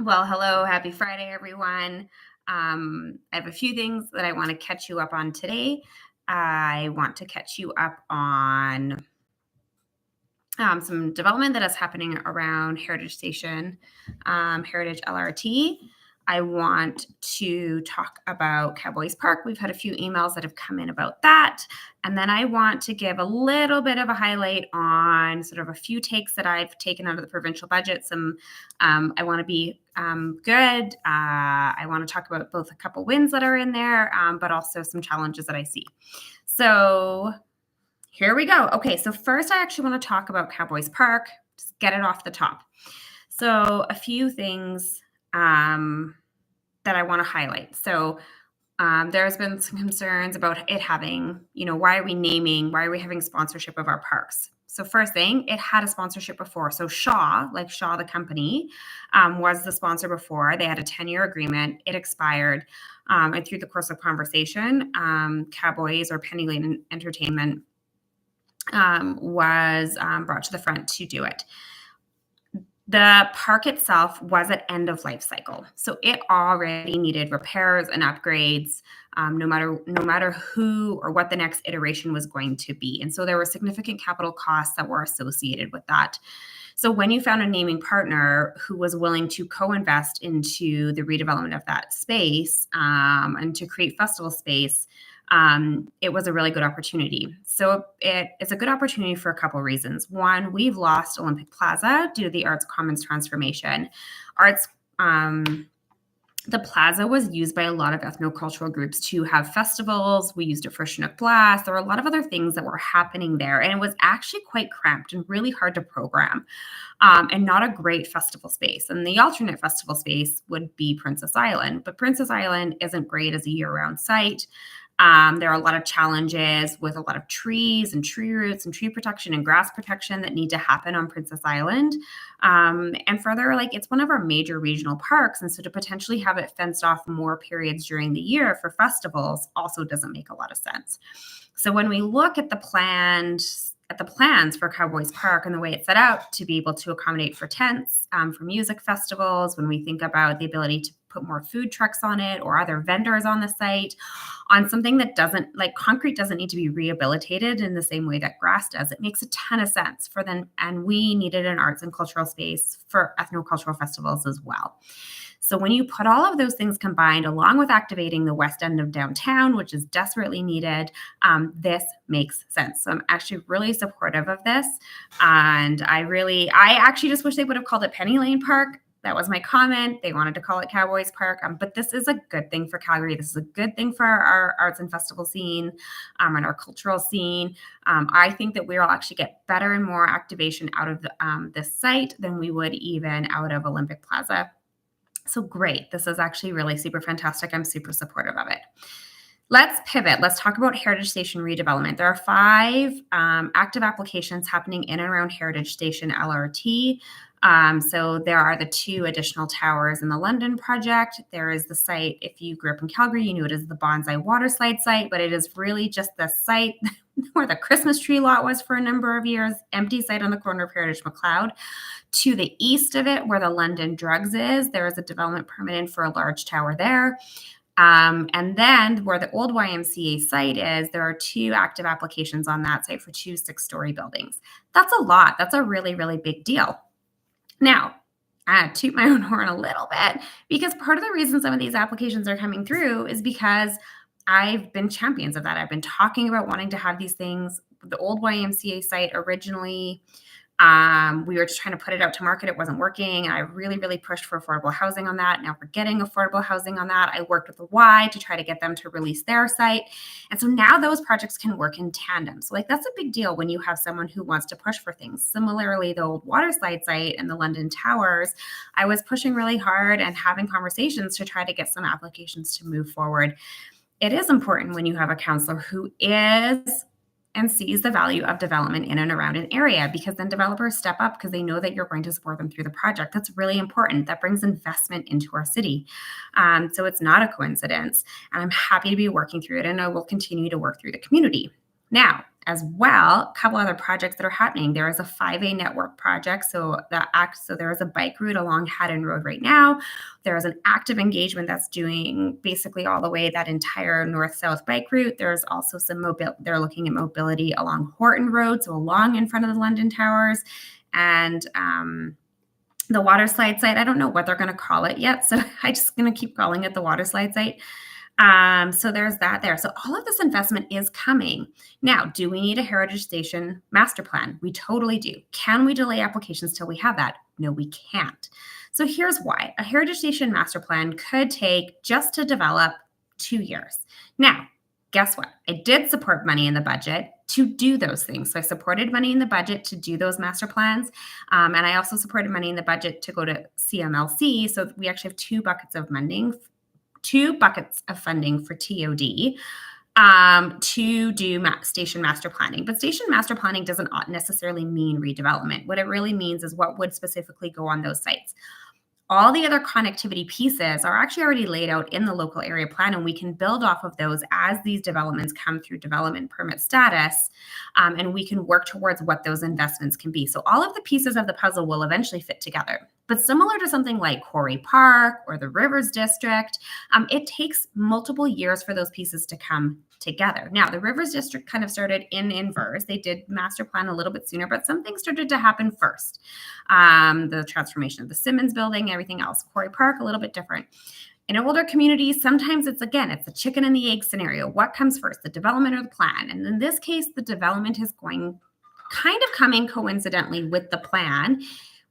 Well, hello, happy Friday, everyone. I have a few things that I want to catch you up on today. I want to catch you up on some development that is happening around Heritage Station, Heritage LRT. I want to talk about Cowboys Park. We've had a few emails that have come in about that. And then I want to give a little bit of a highlight on sort of a few takes that I've taken out of the provincial budget. I want to be good. I want to talk about both a couple wins that are in there, but also some challenges that I see. So here we go. Okay, so first I actually want to talk about Cowboys Park, just get it off the top. So a few things that I want to highlight. So there's been some concerns about it having, why are we having sponsorship of our parks? So first thing, it had a sponsorship before. So Shaw, the company, was the sponsor before. They had a 10-year agreement. It expired. And through the course of conversation, Cowboys or Penny Lane Entertainment was brought to the front to do it. The park itself was at end of life cycle, so it already needed repairs and upgrades, no matter who or what the next iteration was going to be. And so there were significant capital costs that were associated with that. So when you found a naming partner who was willing to co-invest into the redevelopment of that space and to create festival space, it was a really good opportunity. So it is a good opportunity for a couple of reasons. One, we've lost Olympic Plaza due to the Arts Commons transformation. The plaza was used by a lot of ethnocultural groups to have festivals. We used it for Chinook Blast. There were a lot of other things that were happening there. And it was actually quite cramped and really hard to program and not a great festival space. And the alternate festival space would be Princess Island. But Princess Island isn't great as a year-round site. There are a lot of challenges with a lot of trees and tree roots and tree protection and grass protection that need to happen on Princess Island. And further, it's one of our major regional parks. And so to potentially have it fenced off more periods during the year for festivals also doesn't make a lot of sense. So when we look at the plans for Cowboys Park and the way it's set up to be able to accommodate for tents, for music festivals, when we think about the ability to put more food trucks on it or other vendors on the site, on something that concrete doesn't need to be rehabilitated in the same way that grass does. It makes a ton of sense for them. And we needed an arts and cultural space for ethnocultural festivals as well. So when you put all of those things combined, along with activating the west end of downtown, which is desperately needed, this makes sense. So I'm actually really supportive of this. And I actually just wish they would have called it Penny Lane Park. That was my comment. They wanted to call it Cowboys Park. But this is a good thing for Calgary. This is a good thing for our arts and festival scene and our cultural scene. I think that we'll actually get better and more activation out of this site than we would even out of Olympic Plaza. So great. This is actually really super fantastic. I'm super supportive of it. Let's pivot. Let's talk about Heritage Station redevelopment. There are 5 active applications happening in and around Heritage Station LRT. So there are the 2 additional towers in the London project. There is the site, if you grew up in Calgary, you knew it as the Bonsai Waterslide site, but it is really just the site where the Christmas tree lot was for a number of years, empty site on the corner of Heritage McLeod. To the east of it, where the London Drugs is, there is a development permit in for a large tower there. And then where the old YMCA site is, there are 2 active applications on that site for 2 6-story buildings. That's a lot. That's a really, really big deal. Now, I toot my own horn a little bit because part of the reason some of these applications are coming through is because I've been champions of that. I've been talking about wanting to have these things. The old YMCA site originally, we were just trying to put it out to market. It wasn't working. And I really, really pushed for affordable housing on that. Now we're getting affordable housing on that. I worked with the Y to try to get them to release their site. And so now those projects can work in tandem. So that's a big deal when you have someone who wants to push for things. Similarly, the old Waterslide site and the London Towers, I was pushing really hard and having conversations to try to get some applications to move forward. It is important when you have a councillor who is and sees the value of development in and around an area, because then developers step up because they know that you're going to support them through the project. That's really important. That brings investment into our city. So it's not a coincidence. And I'm happy to be working through it, and I will continue to work through the community. Now, as well, a couple other projects that are happening. There is a 5A network project. So there is a bike route along Haddon Road right now. There is an active engagement that's doing basically all the way that entire north-south bike route. There's also they're looking at mobility along Horton Road, so along in front of the London Towers. And the water slide site, I don't know what they're going to call it yet. So I'm just going to keep calling it the water slide site. So there's that there. So all of this investment is coming. Now, do we need a heritage station master plan? We totally do. Can we delay applications till we have that? No, we can't. So here's why. A heritage station master plan could take, just to develop, 2 years. Now, guess what? I did support money in the budget to do those things. So I supported money in the budget to do those master plans. And I also supported money in the budget to go to CMLC. So we actually have two buckets of funding for TOD to do station master planning. But station master planning doesn't necessarily mean redevelopment. What it really means is what would specifically go on those sites. All the other connectivity pieces are actually already laid out in the local area plan, and we can build off of those as these developments come through development permit status, and we can work towards what those investments can be. So all of the pieces of the puzzle will eventually fit together. But similar to something like Quarry Park or the Rivers District, it takes multiple years for those pieces to come together. Now, the Rivers District kind of started in inverse. They did master plan a little bit sooner, but some things started to happen first. The transformation of the Simmons building, everything else. Quarry Park, a little bit different. In older communities, sometimes it's the chicken and the egg scenario. What comes first, the development or the plan? And in this case, the development is coming coincidentally with the plan.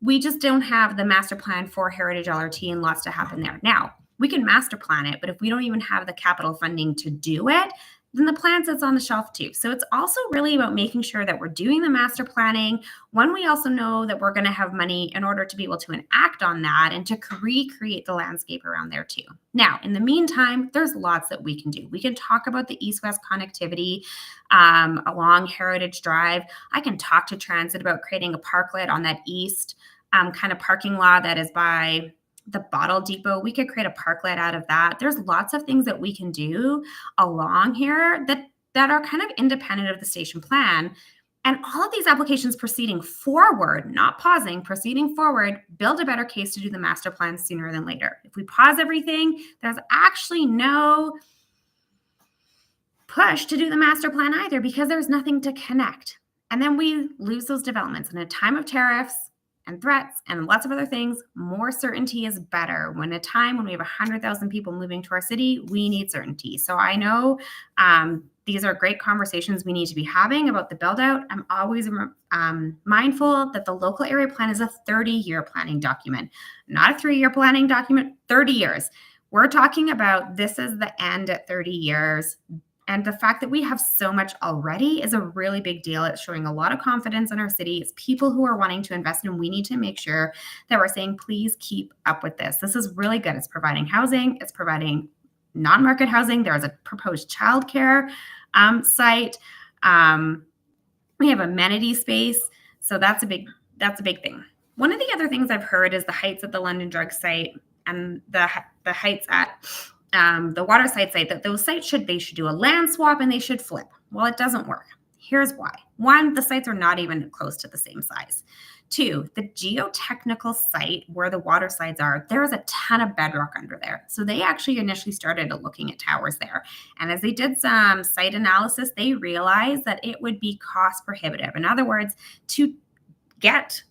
We just don't have the master plan for Heritage LRT and lots to happen there. Now, we can master plan it, but if we don't even have the capital funding to do it, then the plan sits on the shelf too. So it's also really about making sure that we're doing the master planning when we also know that we're going to have money in order to be able to enact on that and to recreate the landscape around there too. Now, in the meantime, there's lots that we can do. We can talk about the east-west connectivity along Heritage Drive. I can talk to Transit about creating a parklet on that east kind of parking lot that is by the bottle depot. We could create a parklet out of that. There's lots of things that we can do along here that are kind of independent of the station plan. And all of these applications proceeding forward, not pausing, proceeding forward, build a better case to do the master plan sooner than later. If we pause everything, there's actually no push to do the master plan either because there's nothing to connect. And then we lose those developments. In a time of tariffs and threats and lots of other things, more certainty is better. When we have 100,000 people moving to our city, we need certainty. So I know these are great conversations we need to be having about the build out. I'm always mindful that the local area plan is a 30-year planning document, not a 3-year planning document, 30 years. We're talking about this is the end at 30 years. And the fact that we have so much already is a really big deal. It's showing a lot of confidence in our city. It's people who are wanting to invest, and we need to make sure that we're saying, please keep up with this. This is really good. It's providing housing. It's providing non-market housing. There's a proposed childcare site. We have amenity space. So that's a big thing. One of the other things I've heard is the heights at the London Drug site and the heights at the waterside site, that those sites should do a land swap and they should flip. Well, it doesn't work. Here's why. One, the sites are not even close to the same size. Two, the geotechnical site where the water slides are, there is a ton of bedrock under there. So they actually initially started looking at towers there. And as they did some site analysis, they realized that it would be cost prohibitive. In other words, to get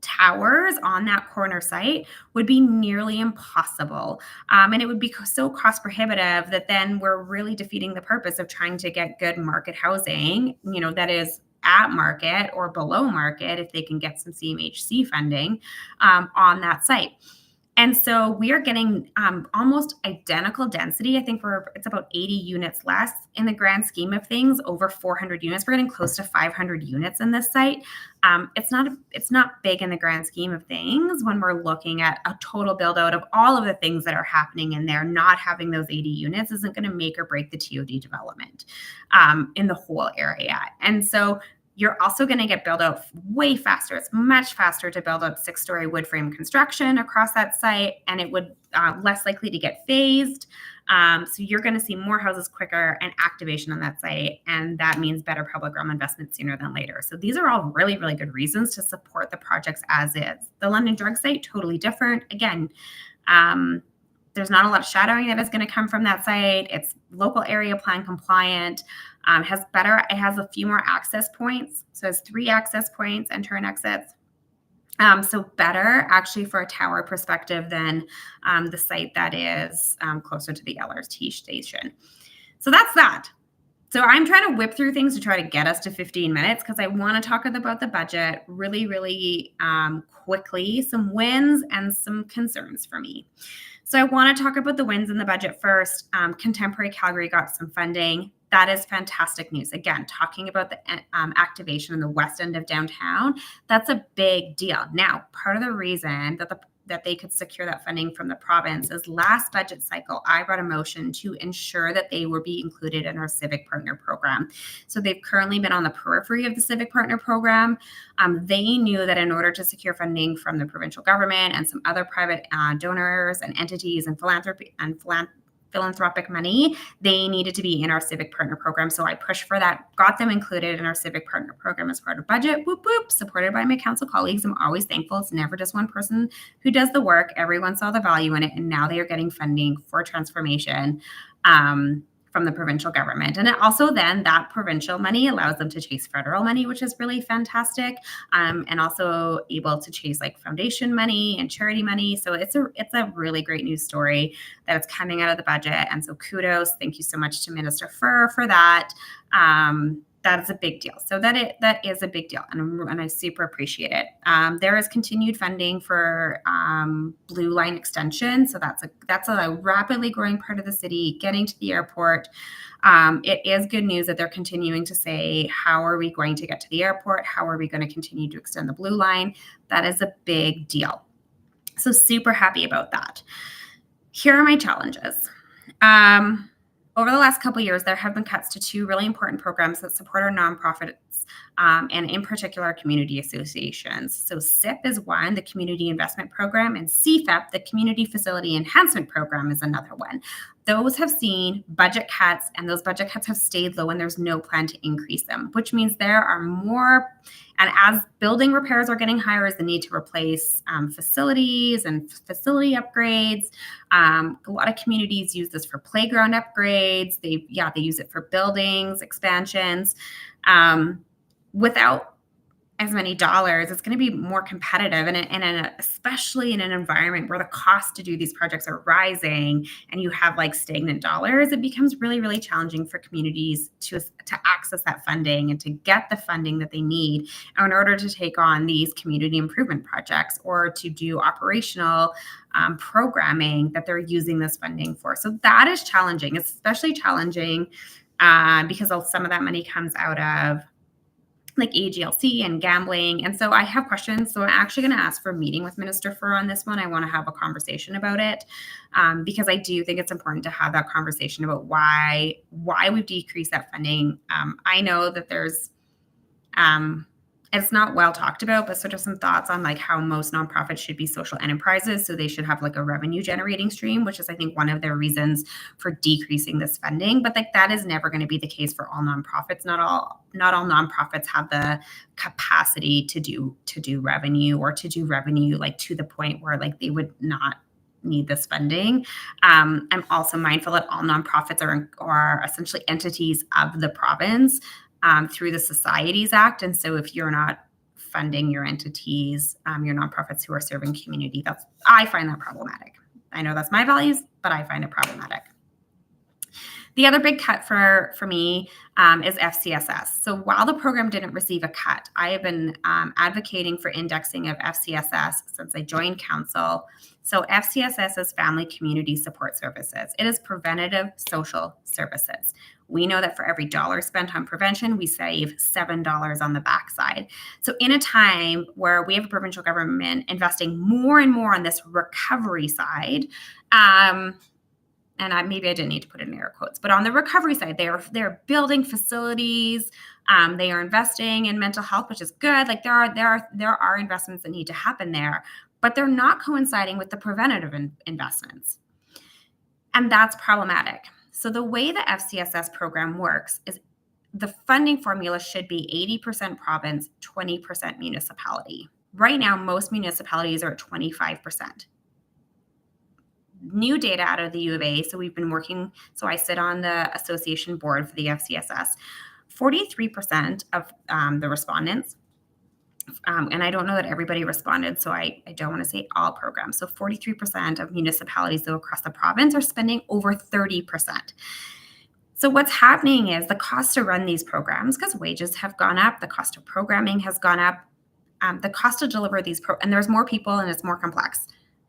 towers on that corner site would be nearly impossible. And it would be so cost prohibitive that then we're really defeating the purpose of trying to get good market housing, that is at market or below market if they can get some CMHC funding on that site. And so we are getting almost identical density. I think it's about 80 units less in the grand scheme of things, over 400 units. We're getting close to 500 units in this site. It's not big in the grand scheme of things when we're looking at a total build out of all of the things that are happening in there. Not having those 80 units isn't going to make or break the TOD development in the whole area. And so You're also going to get built out way faster. It's much faster to build out 6-story wood frame construction across that site, and it would less likely to get phased. So you're going to see more houses quicker and activation on that site, and that means better public realm investment sooner than later. So these are all really, really good reasons to support the projects as is. The London Drug site, totally different. Again, there's not a lot of shadowing that is going to come from that site. It's local area plan compliant. It has a few more access points. So it has 3 access points, enter and exits. So better actually for a tower perspective than the site that is closer to the LRT station. So that's that. So I'm trying to whip through things to try to get us to 15 minutes because I want to talk about the budget really, really quickly, some wins and some concerns for me. So I want to talk about the wins in the budget first. Contemporary Calgary got some funding. That is fantastic news. Again, talking about the activation in the west end of downtown, that's a big deal. Now, part of the reason that they could secure that funding from the province is last budget cycle, I brought a motion to ensure that they would be included in our Civic Partner Program. So they've currently been on the periphery of the Civic Partner Program. They knew that in order to secure funding from the provincial government and some other private donors and entities and philanthropic money, they needed to be in our Civic Partner Program. So I pushed for that, got them included in our Civic Partner Program as part of budget, whoop, whoop, supported by my council colleagues. I'm always thankful. It's never just one person who does the work. Everyone saw the value in it, and now they are getting funding for transformation from the provincial government. And it also then that provincial money allows them to chase federal money, which is really fantastic, and also able to chase like foundation money and charity money. So it's a really great news story that it's coming out of the budget. And so kudos, thank you so much to Minister Furr for that. That is a big deal. So that is a big deal, and I super appreciate it. There is continued funding for Blue Line extension. So that's a rapidly growing part of the city, getting to the airport. It is good news that they're continuing to say, how are we going to get to the airport? How are we going to continue to extend the Blue Line? That is a big deal. So super happy about that. Here are my challenges. Over the last couple of years, there have been cuts to 2 really important programs that support our nonprofits and in particular community associations. So CIP is one, the Community Investment Program, and CFEP, the Community Facility Enhancement Program, is another one. Those have seen budget cuts, and those budget cuts have stayed low, and there's no plan to increase them, which means there are more. And as building repairs are getting higher, is the need to replace facilities and facility upgrades. A lot of communities use this for playground upgrades. They use it for buildings, expansions. Without as many dollars, it's going to be more competitive, and especially in an environment where the cost to do these projects are rising and you have like stagnant dollars, it becomes really, really challenging for communities to access that funding and to get the funding that they need in order to take on these community improvement projects or to do operational programming that they're using this funding for. So that is challenging. It's especially challenging because some of that money comes out of like AGLC and gambling. And so I have questions. So I'm actually going to ask for a meeting with Minister Furr on this one. I want to have a conversation about it because I do think it's important to have that conversation about why we've decreased that funding. I know that there's it's not well talked about, but sort of some thoughts on like how most nonprofits should be social enterprises. So they should have like a revenue generating stream, which is, I think, one of their reasons for decreasing this funding. But like that is never going to be the case for all nonprofits. Not all nonprofits have the capacity to do revenue or to do revenue like to the point where like they would not need this funding. I'm also mindful that all nonprofits are essentially entities of the province through the Societies Act. And so if you're not funding your entities, your nonprofits who are serving community, I find that problematic. I know that's my values, but I find it problematic. The other big cut for me is FCSS. So while the program didn't receive a cut, I have been advocating for indexing of FCSS since I joined council. So FCSS is Family Community Support Services. It is preventative social services. We know that for every dollar spent on prevention, we save $7 on the backside. So in a time where we have a provincial government investing more and more on this recovery side, maybe I didn't need to put it in air quotes, but on the recovery side, they're building facilities They are investing in mental health, which is good. Like there are investments that need to happen there, but they're not coinciding with the preventative investments. And that's problematic. So the way the FCSS program works is the funding formula should be 80% province, 20% municipality. Right now, most municipalities are at 25%. New data out of the U of A, so we've been working, so I sit on the association board for the FCSS. 43% of the respondents, and I don't know that everybody responded, so I don't want to say all programs. So 43% of municipalities, though, across the province are spending over 30%. So what's happening is the cost to run these programs, because wages have gone up, the cost of programming has gone up, the cost to deliver these and there's more people and it's more complex.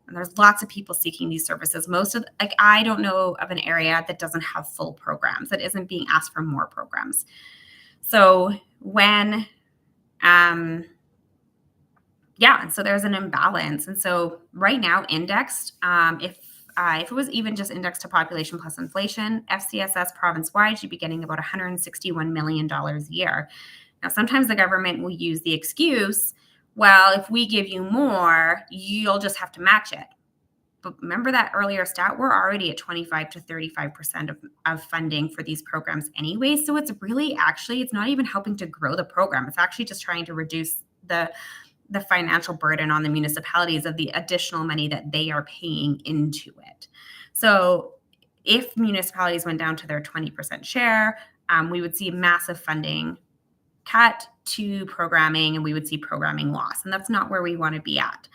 And there's lots of people seeking these services. I don't know of an area that doesn't have full programs, that isn't being asked for more programs. So when, and so there's an imbalance. And so right now, indexed, if it was even just indexed to population plus inflation, FCSS province-wide should be getting about $161 million a year. Now, sometimes the government will use the excuse, well, if we give you more, you'll just have to match it. But remember that earlier stat, we're already at 25 to 35% of funding for these programs anyway. So it's really it's not even helping to grow the program. It's actually just trying to reduce the financial burden on the municipalities of the additional money that they are paying into it. So if municipalities went down to their 20% share, we would see massive funding cut to programming, and we would see programming loss. And that's not where we want to be at.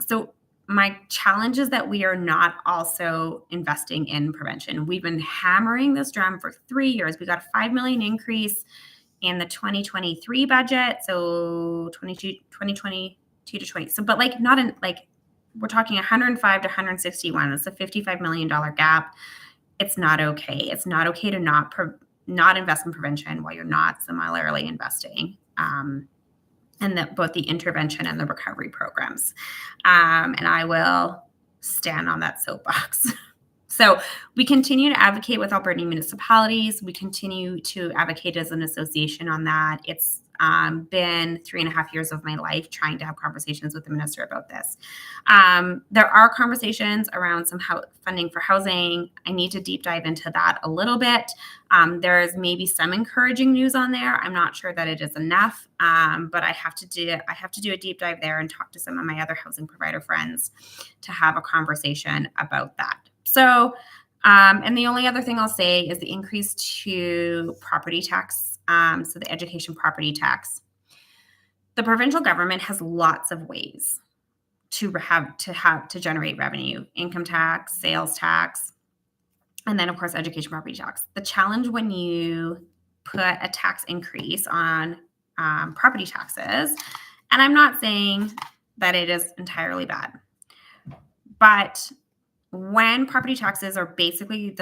So my challenge is that we are not also investing in prevention. We've been hammering this drum for 3 years. We got a $5 million increase in the 2023 budget. So 2022 to 20. So, but we're talking 105 to 161. It's a $55 million gap. It's not okay. It's not okay to not invest in prevention while you're not similarly investing in both the intervention and the recovery programs. And I will stand on that soapbox. So we continue to advocate with Alberta municipalities. We continue to advocate as an association on that. It's been 3.5 years of my life trying to have conversations with the minister about this. There are conversations around some funding for housing. I need to deep dive into that a little bit. There is maybe some encouraging news on there. I'm not sure that it is enough, but I have to do a deep dive there and talk to some of my other housing provider friends to have a conversation about that. So, and the only other thing I'll say is the increase to property tax. So the education property tax. The provincial government has lots of ways to generate revenue: income tax, sales tax, and then of course education property tax. The challenge when you put a tax increase on property taxes, and I'm not saying that it is entirely bad, but when property taxes are basically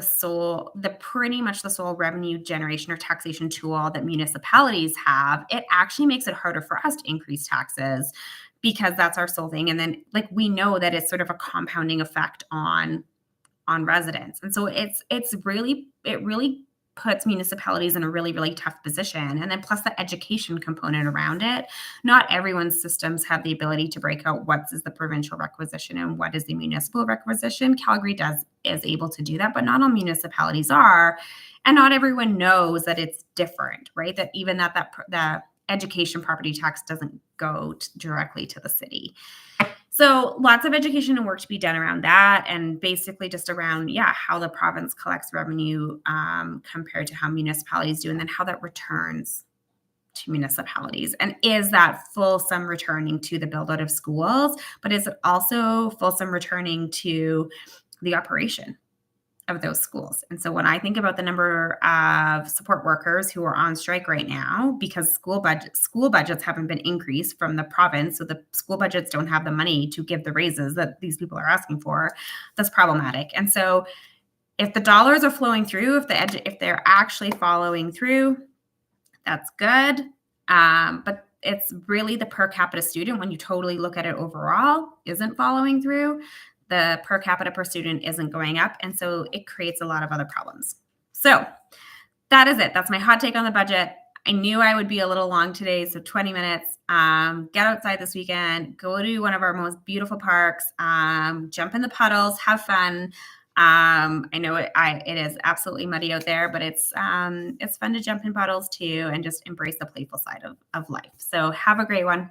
pretty much the sole revenue generation or taxation tool that municipalities have, it actually makes it harder for us to increase taxes because that's our sole thing. And then we know that it's sort of a compounding effect on residents. And so it really puts municipalities in a really, really tough position. And then plus the education component around it. Not everyone's systems have the ability to break out what is the provincial requisition and what is the municipal requisition. Calgary is able to do that, but not all municipalities are. And not everyone knows that it's different, right? That even the education property tax doesn't go directly to the city. So lots of education and work to be done around that, and basically just around, how the province collects revenue compared to how municipalities do, and then how that returns to municipalities. And is that fulsome returning to the build out of schools, but is it also fulsome returning to the operation of those schools? And so when I think about the number of support workers who are on strike right now because school budgets haven't been increased from the province, so the school budgets don't have the money to give the raises that these people are asking for, that's problematic. And so if the dollars are flowing through, if they're actually following through, that's good. But it's really the per capita student, when you totally look at it overall, isn't following through. The per capita per student isn't going up. And so it creates a lot of other problems. So that is it. That's my hot take on the budget. I knew I would be a little long today, so 20 minutes. Get outside this weekend, go to one of our most beautiful parks, jump in the puddles, have fun. I know it is absolutely muddy out there, but it's fun to jump in puddles too and just embrace the playful side of life. So have a great one.